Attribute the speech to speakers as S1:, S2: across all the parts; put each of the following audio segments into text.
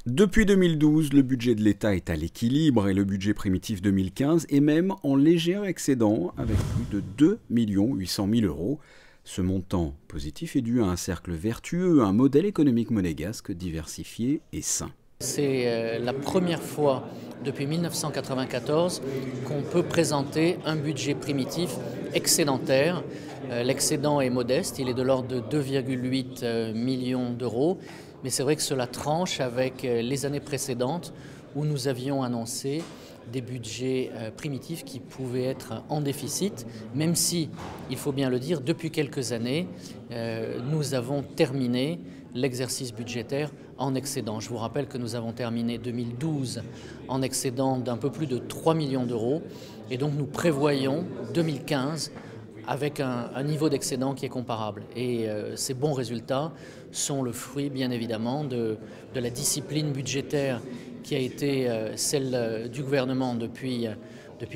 S1: Depuis 2012, le budget de l'État est à l'équilibre et le budget primitif 2015 est même en léger excédent avec plus de 2 800 000 €. Ce montant positif est dû à un cercle vertueux, un modèle économique monégasque diversifié et sain.
S2: C'est la première fois depuis 1994 qu'on peut présenter un budget primitif excédentaire. L'excédent est modeste, il est de l'ordre de 2,8 millions d'euros, mais c'est vrai que cela tranche avec les années précédentes où nous avions annoncé des budgets primitifs qui pouvaient être en déficit, même si, il faut bien le dire, depuis quelques années, nous avons terminé l'exercice budgétaire en excédent. Je vous rappelle que nous avons terminé 2012 en excédent d'un peu plus de 3 millions d'euros et donc nous prévoyons 2015 avec un niveau d'excédent qui est comparable. Et ces bons résultats sont le fruit, bien évidemment, de la discipline budgétaire qui a été celle du gouvernement depuis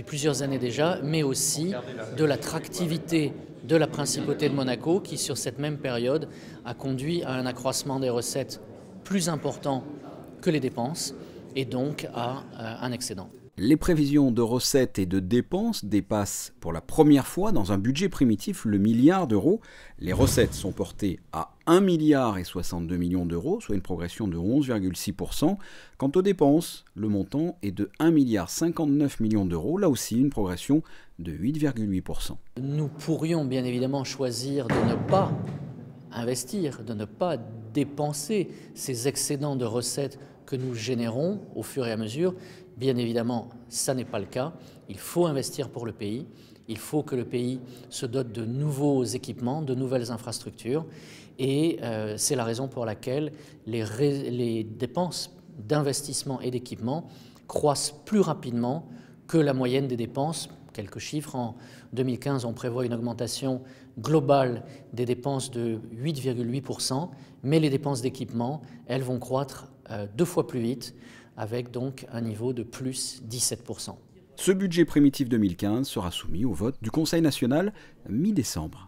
S2: plusieurs années déjà, mais aussi de l'attractivité de la principauté de Monaco qui, sur cette même période, a conduit à un accroissement des recettes plus important que les dépenses et donc à un excédent.
S1: Les prévisions de recettes et de dépenses dépassent pour la première fois dans un budget primitif le milliard d'euros. Les recettes sont portées à 1 milliard et 62 millions d'euros, soit une progression de 11,6%. Quant aux dépenses, le montant est de 1 milliard 59 millions d'euros, là aussi une progression de 8,8%.
S2: Nous pourrions bien évidemment choisir de ne pas investir, de ne pas dépenser ces excédents de recettes que nous générons au fur et à mesure. Bien évidemment, ça n'est pas le cas. Il faut investir pour le pays. Il faut que le pays se dote de nouveaux équipements, de nouvelles infrastructures. Et c'est la raison pour laquelle les dépenses d'investissement et d'équipement croissent plus rapidement que la moyenne des dépenses. Quelques chiffres, en 2015, on prévoit une augmentation globale des dépenses de 8,8%, mais les dépenses d'équipement, elles vont croître 2 fois plus vite, avec donc un niveau de plus 17%.
S1: Ce budget primitif 2015 sera soumis au vote du Conseil national mi-décembre.